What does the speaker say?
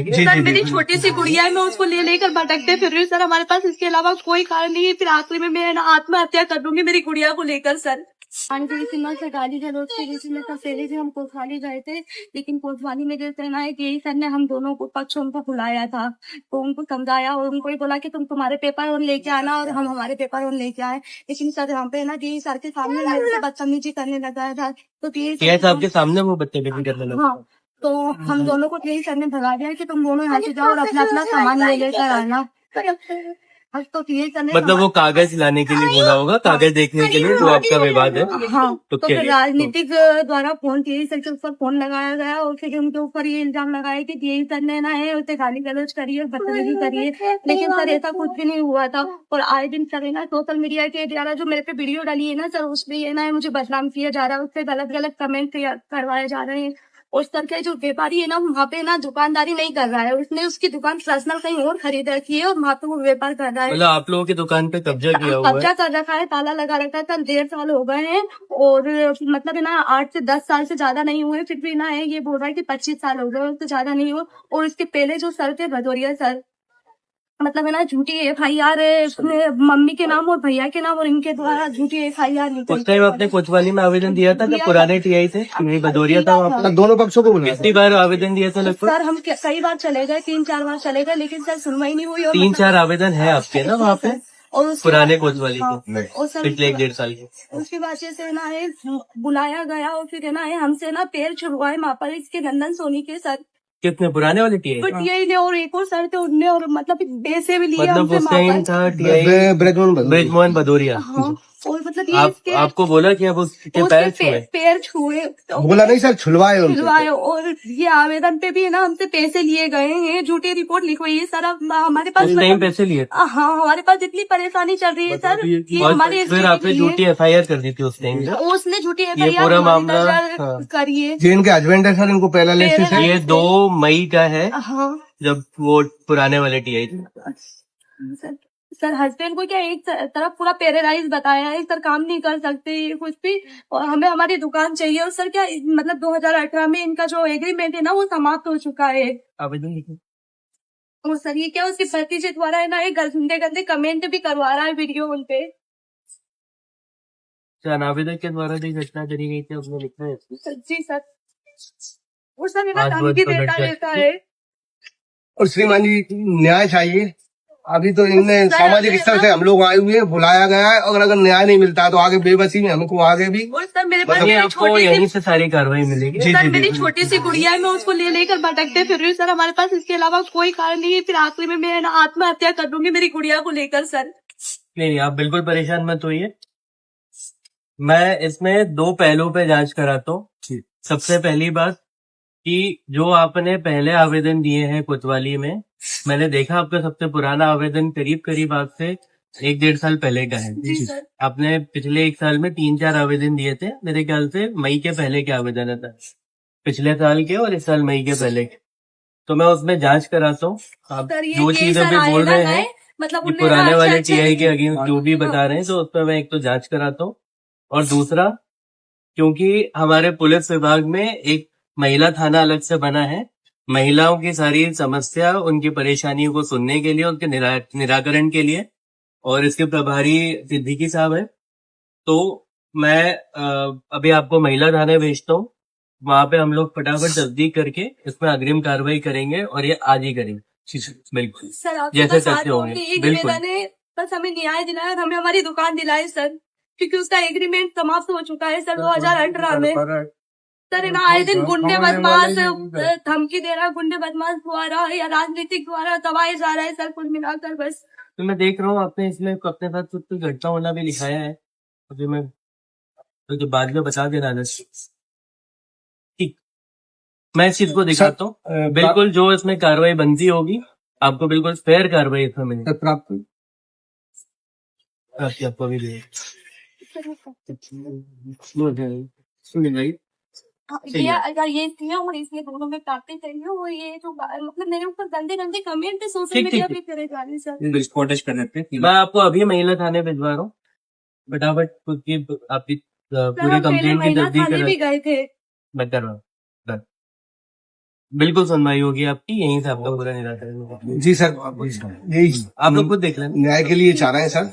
मिलेगी। सर मेरी छोटी सी गुड़िया है, मैं उसको ले लेकर भटकते फिर रही हूँ सर, हमारे पास इसके अलावा कोई कारण नहीं है। फिर आखिरी में मैं ना आत्महत्या कर लूंगी मेरी गुड़िया को लेकर सर। आंटी सिन्हा से गाड़ी से रोड से जिसमें सफेरे से हम कोतवाली गए थे, लेकिन कोतवाली में जैसे ना एक यही सर ने हम दोनों को पक्ष उनको बुलाया था, तो उनको समझाया और उनको ही बोला कि तुम तुम्हारे पेपर और लेके आना और हम हमारे पेपर और लेके आए। लेकिन सर यहाँ पे ना डी सर के सामने मेरे से बदतमीजी करने लगा था, तो डी साहब के सामने वो बदतमीजी करने लगा। हाँ, तो हम दोनों को यही सर ने भगा दिया कि तुम दोनों यहाँ से जाओ और अपना अपना सामान ले लेकर आना। तो यही सर ने मतलब वो कागज लाने के लिए बोला होगा, कागज देखने के लिए, जो आपका विवाद है। हाँ, तो फिर राजनीतिक द्वारा फोन यही सर के ऊपर फोन लगाया गया और फिर उनके ऊपर ये इल्जाम लगाया कि यही सर ने ना है उसे गाली गलौज करी और बदतमीजी करी है। लेकिन सर ऐसा कुछ भी नहीं हुआ था। और आए दिन सर ना सोशल मीडिया के द्वारा जो मेरे पे वीडियो डाली है ना सर, उसमें ये ना मुझे बदनाम किया जा रहा है, उससे गलत गलत कमेंट करवाए जा रहे हैं। और सर के जो व्यापारी है ना वहाँ पे ना दुकानदारी नहीं कर रहा है, उसने उसकी दुकान पर्सनल कहीं और खरीद रखी है और वहाँ पे वो व्यापार कर रहा है। मतलब आप लोगों की दुकान पे कब्जा किया हुआ है? कब्जा कर रखा है, ताला लगा रखा है। कल 1.5 साल हो गए हैं और मतलब है ना 8 से 10 साल से ज्यादा नहीं हुए, फिर भी ना है ये बोल रहा है कि 25 साल हो गए, उससे ज्यादा नहीं हुआ। और इसके पहले जो सर थे भदौरिया सर, मतलब है ना झूठी FIR मम्मी के नाम और भैया के नाम और इनके द्वारा झूठी FIR निकली। उस टाइम आपने कोतवाली में आवेदन दिया था जब पुराने TI थे, नहीं भदौरिया था वहाँ पे? दोनों पक्षों को बुलाया। कितनी बार आवेदन दिया था लगभग? सर हम कई बार चले गए, 3-4 बार चले गए, लेकिन सर सुनवाई नहीं हुई। और 3-4 आवेदन है आपके ना वहाँ पे और उसके पुराने बाद- कोतवाली हाँ, के और सर पिछले 1-1.5 साल के? उसकी वजह से ना है बुलाया गया और फिर है ना है हमसे ना पैर छुड़वाए वहाँ पर इसके नंदन सोनी के सर। कितने पुराने वाले TI? बट यही ने और एक और सर थे उनने और मतलब पैसे भी लिए मतलब हमसे उस वहाँ टाइम पर। था TI ब्रजमोहन भदौरिया। हाँ, और मतलब ये इसके आपको बोला कि अब उसके पैर छुए? पैर छुए बोला नहीं सर, छुलवाए उनसे। छुड़वाए और ये आवेदन पे भी है ना हमसे पैसे लिए गए हैं, झूठी रिपोर्ट लिखवाई है सर। अब हमारे पास उस टाइम पैसे लिए? हाँ, हमारे पास इतनी परेशानी चल रही है सर, ये और हमारे फिर आपने झूठी FIR कर दी थी उस टाइम? उसने झूठी ये पूरा मामला करिए। जो इनके हस्बैंड है सर, इनको पहला लिस्ट से ये 2 मई का है हाँ जब वो पुराने वाले TI थे। सर हस्बैंड को क्या एक तरफ पूरा पैरालाइज बताया है सर, काम नहीं कर सकते कुछ भी, और हमें हमारी दुकान चाहिए। और सर क्या मतलब 2018 में इनका जो एग्रीमेंट है ना वो समाप्त हो चुका है। आवेदन लिखे? और सर ये क्या उसकी भतीजे द्वारा है ना ये गंदे गंदे कमेंट भी करवा रहा है वीडियो उन पे। आवेदक के द्वारा जो घटना करी गई थी उसमें लिखा है? जी सर, वो सर मेरा आज धमकी बहुत देता बड़ा रहता है। और श्रीमान जी न्याय चाहिए। अभी तो इनने सामाजिक स्तर से हम लोग आए हुए हैं, बुलाया गया है, और अगर न्याय नहीं मिलता है तो आगे बेबसी में हमको आगे भी और सर मेरे पास मतलब मेरी आपको छोटी यहीं सी से सारी कार्रवाई मिलेगी। सर मेरी छोटी सी गुड़िया है, मैं उसको ले लेकर भटकते फिर रही हूँ सर, हमारे पास इसके अलावा कोई कारण नहीं है। फिर आखिरी में मैं ना आत्महत्या कर लूंगी मेरी गुड़िया को लेकर सर। नहीं, आप बिल्कुल परेशान मत होइए। मैं इसमें 2 पहलुओं पे जांच कराता हूँ। सबसे पहली बात कि जो आपने पहले आवेदन दिए हैं कोतवाली में, मैंने देखा आपका सबसे पुराना आवेदन करीब आज से 1-1.5 साल पहले का है। जी सर। आपने पिछले 1 साल में 3-4 आवेदन दिए थे, मेरे ख्याल से मई के पहले के आवेदन था, पिछले साल के और इस साल मई के पहले के। तो मैं उसमें जांच कराता हूँ। आप जो चीज अभी बोल रहे हैं मतलब कि पुराने वाले TI के अगेंस्ट जो भी बता रहे हैं, तो उस पर मैं एक तो जांच कराता हूँ, और दूसरा क्योंकि हमारे पुलिस विभाग में एक महिला थाना अलग से बना है, महिलाओं की सारी समस्या, उनकी परेशानियों को सुनने के लिए, उनके निराकरण के लिए, और इसके प्रभारी सिद्दीकी साहब है। तो मैं अभी आपको महिला थाने भेजता हूँ, वहां पे हम लोग फटाफट तस्दीक करके इसमें अग्रिम कार्रवाई करेंगे, और ये आज ही करेंगे। बिल्कुल सर जैसे करते होंगे। बिल्कुल बस हमें न्याय दिलाया, हमें हमारी दुकान दिलाई सर, क्योंकि उसका एग्रीमेंट समाप्त हो चुका है सर 2018 में। सर ना आए दिन गुंडे बदमाश धमकी दे रहा है, गुंडे बदमाश द्वारा या राजनीतिक द्वारा दबाए जा रहा है सर, कुल मिलाकर बस। तो मैं देख रहा हूँ आपने इसमें अपने साथ कुछ घटना होना भी लिखाया है, अभी मैं तो बाद में बता देना। ठीक, मैं इस चीज को दिखाता हूँ। बिल्कुल जो इसमें कार्रवाई बनती होगी आपको, बिल्कुल फेयर कार्रवाई इसमें मिलेगी। प्राप्त आपको भी ये अगर ये थी और इसलिए दोनों में काटते चाहिए, और ये जो मतलब मेरे ऊपर गंदे गंदे कमेंट सोशल मीडिया पे करे जा रहे सर। मैं आपको अभी महिला थाने भिजवा रहा हूँ, फटाफट आपकी पूरी कंप्लेंट की तस्दीक भी गए थे। मैं कर रहा हूँ। बिल्कुल सुनवाई होगी आपकी, यहीं से आपका पूरा निराकरण होगा। जी सर, यही आप लोग खुद देख लेना। न्याय के लिए चाह रहे हैं सर।